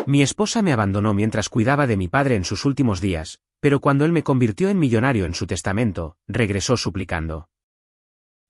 Mi esposa me abandonó mientras cuidaba de mi padre en sus últimos días, pero cuando él me convirtió en millonario en su testamento, regresó suplicando.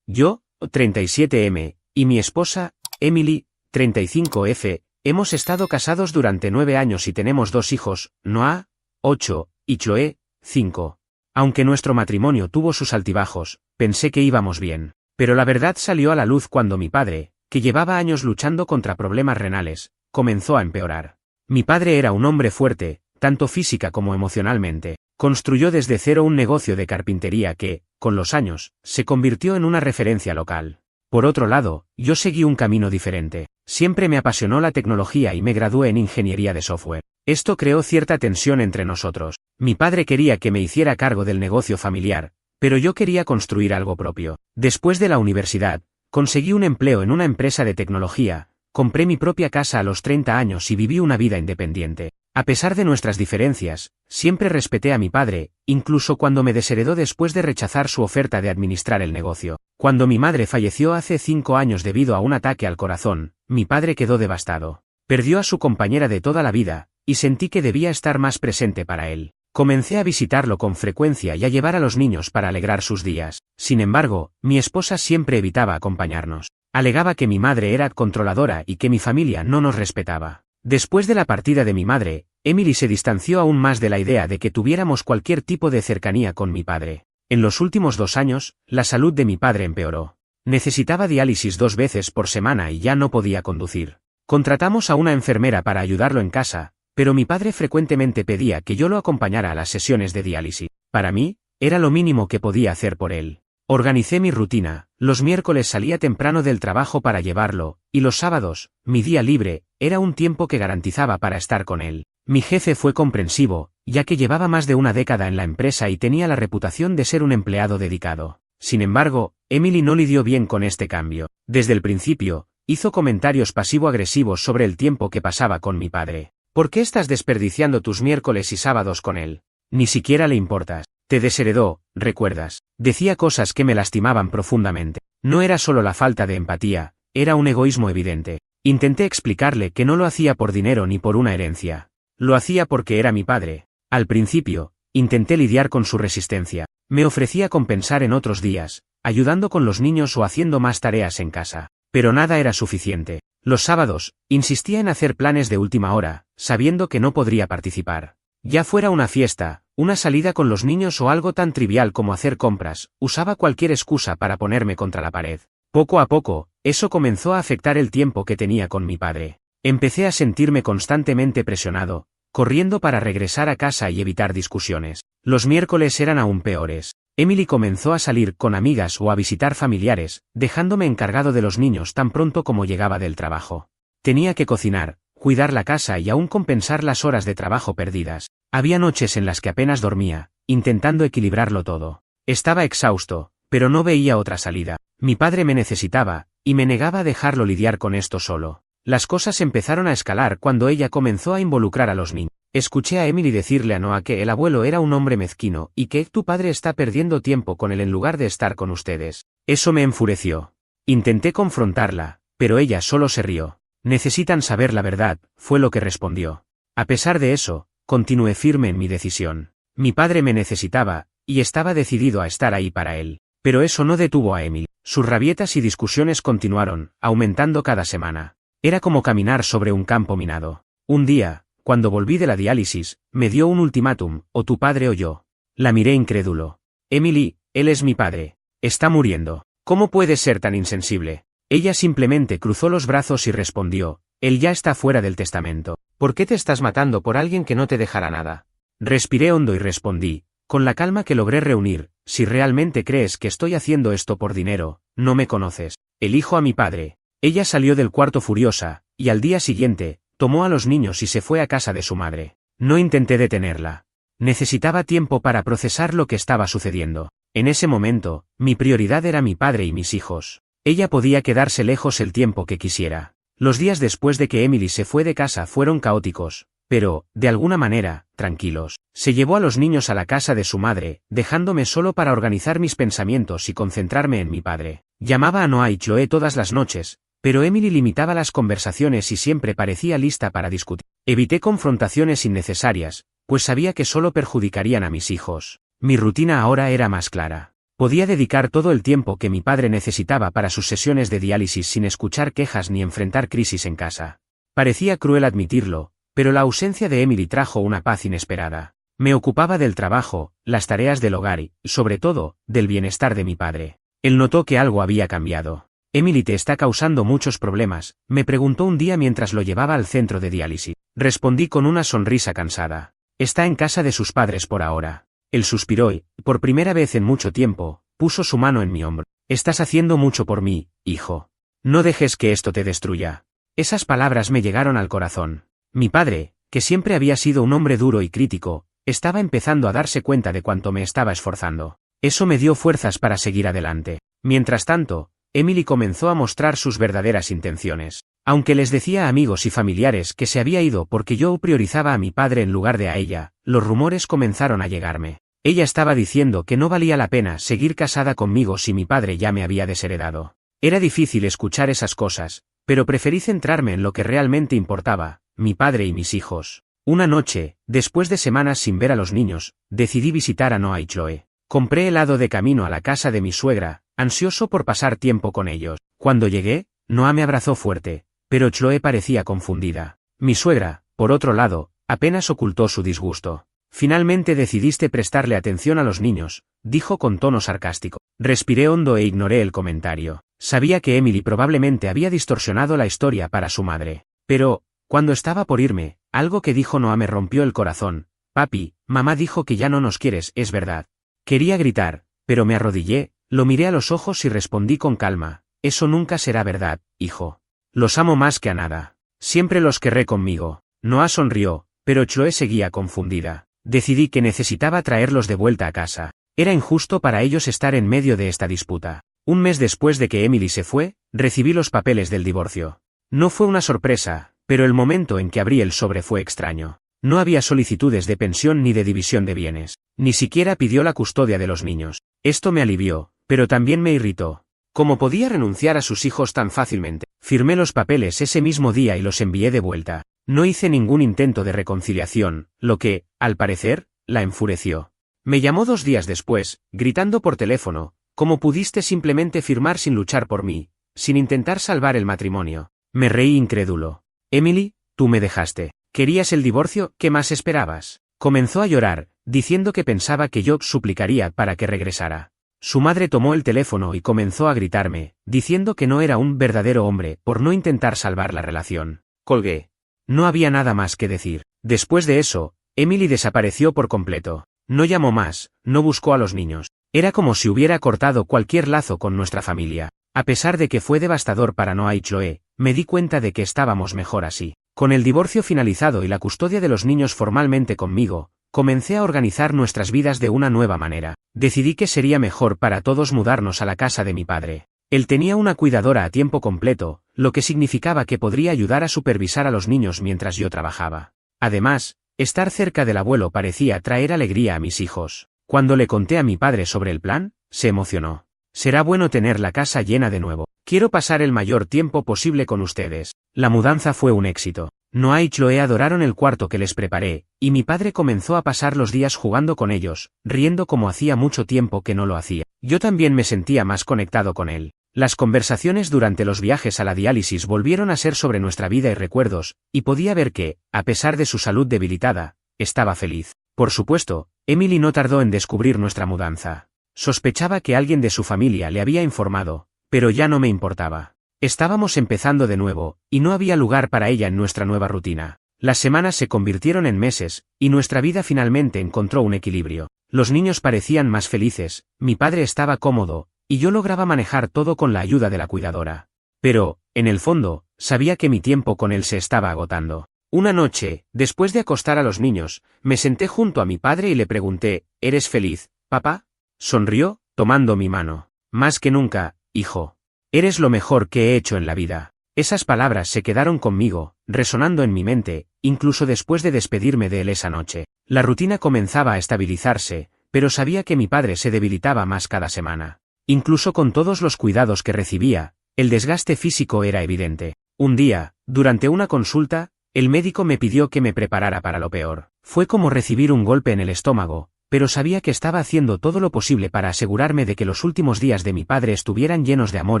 Yo, 37M, y mi esposa, Emily, 35F, hemos estado casados durante 9 años y tenemos 2 hijos, Noah, 8, y Chloe, 5. Aunque nuestro matrimonio tuvo sus altibajos, pensé que íbamos bien. Pero la verdad salió a la luz cuando mi padre, que llevaba años luchando contra problemas renales, comenzó a empeorar. Mi padre era un hombre fuerte, tanto física como emocionalmente. Construyó desde cero un negocio de carpintería que, con los años, se convirtió en una referencia local. Por otro lado, yo seguí un camino diferente. Siempre me apasionó la tecnología y me gradué en ingeniería de software. Esto creó cierta tensión entre nosotros. Mi padre quería que me hiciera cargo del negocio familiar, pero yo quería construir algo propio. Después de la universidad, conseguí un empleo en una empresa de tecnología, compré mi propia casa a los 30 años y viví una vida independiente. A pesar de nuestras diferencias, siempre respeté a mi padre, incluso cuando me desheredó después de rechazar su oferta de administrar el negocio. Cuando mi madre falleció hace 5 años debido a un ataque al corazón, mi padre quedó devastado. Perdió a su compañera de toda la vida, y sentí que debía estar más presente para él. Comencé a visitarlo con frecuencia y a llevar a los niños para alegrar sus días. Sin embargo, mi esposa siempre evitaba acompañarnos. Alegaba que mi madre era controladora y que mi familia no nos respetaba. Después de la partida de mi madre, Emily se distanció aún más de la idea de que tuviéramos cualquier tipo de cercanía con mi padre. En los últimos 2 años, la salud de mi padre empeoró. Necesitaba diálisis 2 veces por semana y ya no podía conducir. Contratamos a una enfermera para ayudarlo en casa, pero mi padre frecuentemente pedía que yo lo acompañara a las sesiones de diálisis. Para mí, era lo mínimo que podía hacer por él. Organicé mi rutina, los miércoles salía temprano del trabajo para llevarlo, y los sábados, mi día libre, era un tiempo que garantizaba para estar con él. Mi jefe fue comprensivo, ya que llevaba más de una década en la empresa y tenía la reputación de ser un empleado dedicado. Sin embargo, Emily no lidió bien con este cambio. Desde el principio, hizo comentarios pasivo-agresivos sobre el tiempo que pasaba con mi padre. ¿Por qué estás desperdiciando tus miércoles y sábados con él? Ni siquiera le importas. Te desheredó, ¿recuerdas? Decía cosas que me lastimaban profundamente. No era solo la falta de empatía, era un egoísmo evidente. Intenté explicarle que no lo hacía por dinero ni por una herencia. Lo hacía porque era mi padre. Al principio, intenté lidiar con su resistencia. Me ofrecía compensar en otros días, ayudando con los niños o haciendo más tareas en casa. Pero nada era suficiente. Los sábados, insistía en hacer planes de última hora, sabiendo que no podría participar. Ya fuera una fiesta, una salida con los niños o algo tan trivial como hacer compras, usaba cualquier excusa para ponerme contra la pared. Poco a poco, eso comenzó a afectar el tiempo que tenía con mi padre. Empecé a sentirme constantemente presionado, corriendo para regresar a casa y evitar discusiones. Los miércoles eran aún peores. Emily comenzó a salir con amigas o a visitar familiares, dejándome encargado de los niños tan pronto como llegaba del trabajo. Tenía que cocinar, cuidar la casa y aún compensar las horas de trabajo perdidas. Había noches en las que apenas dormía, intentando equilibrarlo todo. Estaba exhausto, pero no veía otra salida. Mi padre me necesitaba, y me negaba a dejarlo lidiar con esto solo. Las cosas empezaron a escalar cuando ella comenzó a involucrar a los niños. Escuché a Emily decirle a Noah que el abuelo era un hombre mezquino y que tu padre está perdiendo tiempo con él en lugar de estar con ustedes. Eso me enfureció. Intenté confrontarla, pero ella solo se rió. Necesitan saber la verdad, fue lo que respondió. A pesar de eso, continué firme en mi decisión. Mi padre me necesitaba, y estaba decidido a estar ahí para él. Pero eso no detuvo a Emily. Sus rabietas y discusiones continuaron, aumentando cada semana. Era como caminar sobre un campo minado. Un día, cuando volví de la diálisis, me dio un ultimátum, o tu padre o yo. La miré incrédulo. Emily, él es mi padre. Está muriendo. ¿Cómo puedes ser tan insensible? Ella simplemente cruzó los brazos y respondió, él ya está fuera del testamento. ¿Por qué te estás matando por alguien que no te dejará nada? Respiré hondo y respondí, con la calma que logré reunir, si realmente crees que estoy haciendo esto por dinero, no me conoces. Elijo a mi padre. Ella salió del cuarto furiosa, y al día siguiente, tomó a los niños y se fue a casa de su madre. No intenté detenerla. Necesitaba tiempo para procesar lo que estaba sucediendo. En ese momento, mi prioridad era mi padre y mis hijos. Ella podía quedarse lejos el tiempo que quisiera. Los días después de que Emily se fue de casa fueron caóticos, pero, de alguna manera, tranquilos. Se llevó a los niños a la casa de su madre, dejándome solo para organizar mis pensamientos y concentrarme en mi padre. Llamaba a Noah y Chloe todas las noches, pero Emily limitaba las conversaciones y siempre parecía lista para discutir. Evité confrontaciones innecesarias, pues sabía que solo perjudicarían a mis hijos. Mi rutina ahora era más clara. Podía dedicar todo el tiempo que mi padre necesitaba para sus sesiones de diálisis sin escuchar quejas ni enfrentar crisis en casa. Parecía cruel admitirlo, pero la ausencia de Emily trajo una paz inesperada. Me ocupaba del trabajo, las tareas del hogar y, sobre todo, del bienestar de mi padre. Él notó que algo había cambiado. «Emily te está causando muchos problemas», me preguntó un día mientras lo llevaba al centro de diálisis. Respondí con una sonrisa cansada. «Está en casa de sus padres por ahora». Él suspiró y, por primera vez en mucho tiempo, puso su mano en mi hombro. «Estás haciendo mucho por mí, hijo. No dejes que esto te destruya». Esas palabras me llegaron al corazón. Mi padre, que siempre había sido un hombre duro y crítico, estaba empezando a darse cuenta de cuánto me estaba esforzando. Eso me dio fuerzas para seguir adelante. Mientras tanto, Emily comenzó a mostrar sus verdaderas intenciones. Aunque les decía a amigos y familiares que se había ido porque yo priorizaba a mi padre en lugar de a ella, los rumores comenzaron a llegarme. Ella estaba diciendo que no valía la pena seguir casada conmigo si mi padre ya me había desheredado. Era difícil escuchar esas cosas, pero preferí centrarme en lo que realmente importaba, mi padre y mis hijos. Una noche, después de semanas sin ver a los niños, decidí visitar a Noah y Chloe. Compré helado de camino a la casa de mi suegra, ansioso por pasar tiempo con ellos. Cuando llegué, Noah me abrazó fuerte, pero Chloe parecía confundida. Mi suegra, por otro lado, apenas ocultó su disgusto. «Finalmente decidiste prestarle atención a los niños», dijo con tono sarcástico. Respiré hondo e ignoré el comentario. Sabía que Emily probablemente había distorsionado la historia para su madre. Pero, cuando estaba por irme, algo que dijo Noah me rompió el corazón. «Papi, mamá dijo que ya no nos quieres, ¿es verdad?». Quería gritar, pero me arrodillé, lo miré a los ojos y respondí con calma: «Eso nunca será verdad, hijo. Los amo más que a nada. Siempre los querré conmigo». Noah sonrió, pero Chloe seguía confundida. Decidí que necesitaba traerlos de vuelta a casa. Era injusto para ellos estar en medio de esta disputa. Un mes después de que Emily se fue, recibí los papeles del divorcio. No fue una sorpresa, pero el momento en que abrí el sobre fue extraño. No había solicitudes de pensión ni de división de bienes. Ni siquiera pidió la custodia de los niños. Esto me alivió, pero también me irritó. ¿Cómo podía renunciar a sus hijos tan fácilmente? Firmé los papeles ese mismo día y los envié de vuelta. No hice ningún intento de reconciliación, lo que, al parecer, la enfureció. Me llamó 2 días después, gritando por teléfono: «¿Cómo pudiste simplemente firmar sin luchar por mí, sin intentar salvar el matrimonio?». Me reí incrédulo. «Emily, tú me dejaste. ¿Querías el divorcio? ¿Qué más esperabas?». Comenzó a llorar, diciendo que pensaba que yo suplicaría para que regresara. Su madre tomó el teléfono y comenzó a gritarme, diciendo que no era un verdadero hombre por no intentar salvar la relación. Colgué. No había nada más que decir. Después de eso, Emily desapareció por completo. No llamó más, no buscó a los niños. Era como si hubiera cortado cualquier lazo con nuestra familia. A pesar de que fue devastador para Noah y Chloe, me di cuenta de que estábamos mejor así. Con el divorcio finalizado y la custodia de los niños formalmente conmigo, comencé a organizar nuestras vidas de una nueva manera. Decidí que sería mejor para todos mudarnos a la casa de mi padre. Él tenía una cuidadora a tiempo completo, lo que significaba que podría ayudar a supervisar a los niños mientras yo trabajaba. Además, estar cerca del abuelo parecía traer alegría a mis hijos. Cuando le conté a mi padre sobre el plan, se emocionó. «Será bueno tener la casa llena de nuevo. Quiero pasar el mayor tiempo posible con ustedes». La mudanza fue un éxito. Noah y Chloe adoraron el cuarto que les preparé, y mi padre comenzó a pasar los días jugando con ellos, riendo como hacía mucho tiempo que no lo hacía. Yo también me sentía más conectado con él. Las conversaciones durante los viajes a la diálisis volvieron a ser sobre nuestra vida y recuerdos, y podía ver que, a pesar de su salud debilitada, estaba feliz. Por supuesto, Emily no tardó en descubrir nuestra mudanza. Sospechaba que alguien de su familia le había informado, pero ya no me importaba. Estábamos empezando de nuevo, y no había lugar para ella en nuestra nueva rutina. Las semanas se convirtieron en meses, y nuestra vida finalmente encontró un equilibrio. Los niños parecían más felices, mi padre estaba cómodo, y yo lograba manejar todo con la ayuda de la cuidadora. Pero, en el fondo, sabía que mi tiempo con él se estaba agotando. Una noche, después de acostar a los niños, me senté junto a mi padre y le pregunté: «¿Eres feliz, papá?». Sonrió, tomando mi mano. «Más que nunca, hijo. Eres lo mejor que he hecho en la vida». Esas palabras se quedaron conmigo, resonando en mi mente, incluso después de despedirme de él esa noche. La rutina comenzaba a estabilizarse, pero sabía que mi padre se debilitaba más cada semana. Incluso con todos los cuidados que recibía, el desgaste físico era evidente. Un día, durante una consulta, El médico me pidió que me preparara para lo peor. Fue como recibir un golpe en el estómago, pero sabía que estaba haciendo todo lo posible para asegurarme de que los últimos días de mi padre estuvieran llenos de amor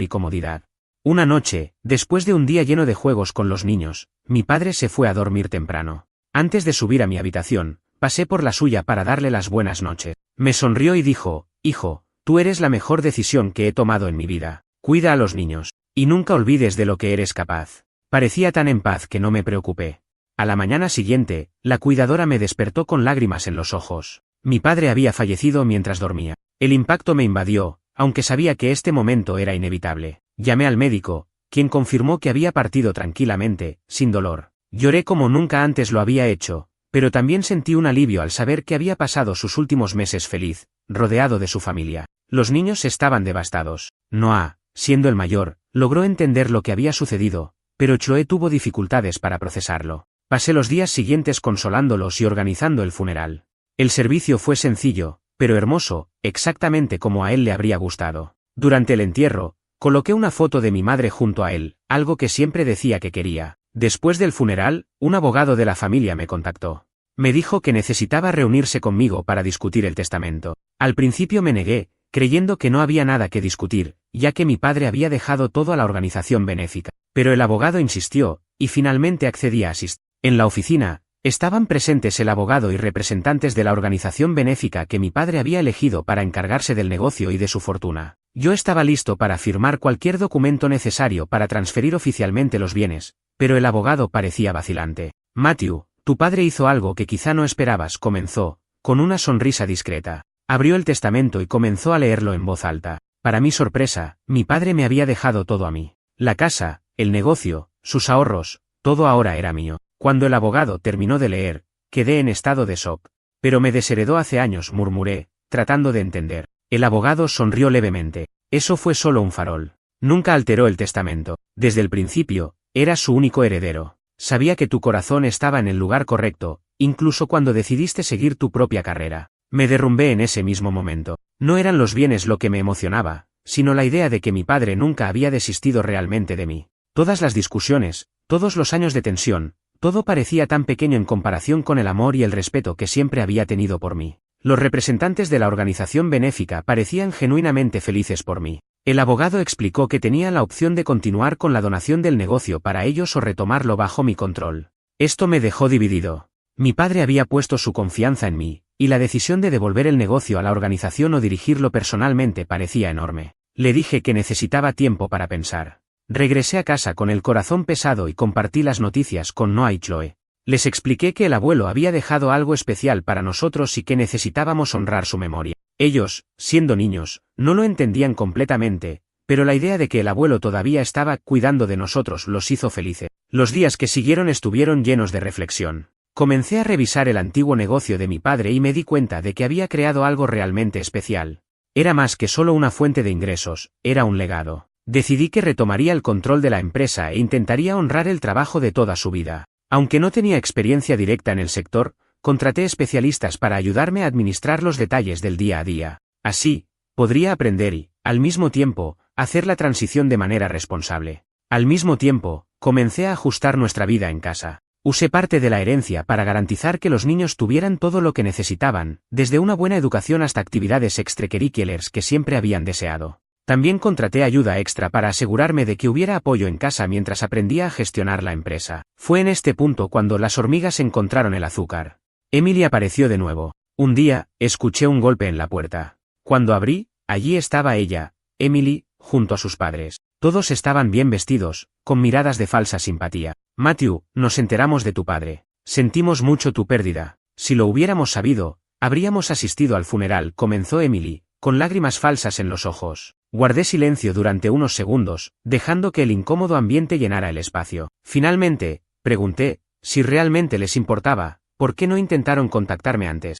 y comodidad. Una noche, después de un día lleno de juegos con los niños, mi padre se fue a dormir temprano. Antes de subir a mi habitación, pasé por la suya para darle las buenas noches. Me sonrió y dijo: «Hijo, tú eres la mejor decisión que he tomado en mi vida. Cuida a los niños. Y nunca olvides de lo que eres capaz». Parecía tan en paz que no me preocupé. A la mañana siguiente, la cuidadora me despertó con lágrimas en los ojos. Mi padre había fallecido mientras dormía. El impacto me invadió, aunque sabía que este momento era inevitable. Llamé al médico, quien confirmó que había partido tranquilamente, sin dolor. Lloré como nunca antes lo había hecho, pero también sentí un alivio al saber que había pasado sus últimos meses feliz, rodeado de su familia. Los niños estaban devastados. Noah, siendo el mayor, logró entender lo que había sucedido, pero Chloe tuvo dificultades para procesarlo. Pasé los días siguientes consolándolos y organizando el funeral. El servicio fue sencillo, pero hermoso, exactamente como a él le habría gustado. Durante el entierro, coloqué una foto de mi madre junto a él, algo que siempre decía que quería. Después del funeral, un abogado de la familia me contactó. Me dijo que necesitaba reunirse conmigo para discutir el testamento. Al principio me negué, creyendo que no había nada que discutir, ya que mi padre había dejado todo a la organización benéfica. Pero el abogado insistió, y finalmente accedí a asistir. En la oficina, estaban presentes el abogado y representantes de la organización benéfica que mi padre había elegido para encargarse del negocio y de su fortuna. Yo estaba listo para firmar cualquier documento necesario para transferir oficialmente los bienes, pero el abogado parecía vacilante. «Matthew, tu padre hizo algo que quizá no esperabas», comenzó, con una sonrisa discreta. Abrió el testamento y comenzó a leerlo en voz alta. Para mi sorpresa, mi padre me había dejado todo a mí. La casa, el negocio, sus ahorros, todo ahora era mío. Cuando el abogado terminó de leer, quedé en estado de shock. «Pero me desheredó hace años», murmuré, tratando de entender. El abogado sonrió levemente. «Eso fue solo un farol. Nunca alteró el testamento. Desde el principio, eras su único heredero. Sabía que tu corazón estaba en el lugar correcto, incluso cuando decidiste seguir tu propia carrera». Me derrumbé en ese mismo momento. No eran los bienes lo que me emocionaba, sino la idea de que mi padre nunca había desistido realmente de mí. Todas las discusiones, todos los años de tensión, todo parecía tan pequeño en comparación con el amor y el respeto que siempre había tenido por mí. Los representantes de la organización benéfica parecían genuinamente felices por mí. El abogado explicó que tenía la opción de continuar con la donación del negocio para ellos o retomarlo bajo mi control. Esto me dejó dividido. Mi padre había puesto su confianza en mí, y la decisión de devolver el negocio a la organización o dirigirlo personalmente parecía enorme. Le dije que necesitaba tiempo para pensar. Regresé a casa con el corazón pesado y compartí las noticias con Noah y Chloe. Les expliqué que el abuelo había dejado algo especial para nosotros y que necesitábamos honrar su memoria. Ellos, siendo niños, no lo entendían completamente, pero la idea de que el abuelo todavía estaba cuidando de nosotros los hizo felices. Los días que siguieron estuvieron llenos de reflexión. Comencé a revisar el antiguo negocio de mi padre y me di cuenta de que había creado algo realmente especial. Era más que solo una fuente de ingresos, era un legado. Decidí que retomaría el control de la empresa e intentaría honrar el trabajo de toda su vida. Aunque no tenía experiencia directa en el sector, contraté especialistas para ayudarme a administrar los detalles del día a día. Así, podría aprender y, al mismo tiempo, hacer la transición de manera responsable. Al mismo tiempo, comencé a ajustar nuestra vida en casa. Usé parte de la herencia para garantizar que los niños tuvieran todo lo que necesitaban, desde una buena educación hasta actividades extracurriculares que siempre habían deseado. También contraté ayuda extra para asegurarme de que hubiera apoyo en casa mientras aprendía a gestionar la empresa. Fue en este punto cuando las hormigas encontraron el azúcar. Emily apareció de nuevo. Un día, escuché un golpe en la puerta. Cuando abrí, allí estaba ella, Emily, junto a sus padres. Todos estaban bien vestidos, con miradas de falsa simpatía. «Matthew, nos enteramos de tu padre. Sentimos mucho tu pérdida. Si lo hubiéramos sabido, habríamos asistido al funeral», comenzó Emily, con lágrimas falsas en los ojos. Guardé silencio durante unos segundos, dejando que el incómodo ambiente llenara el espacio. Finalmente, pregunté, si realmente les importaba, ¿por qué no intentaron contactarme antes?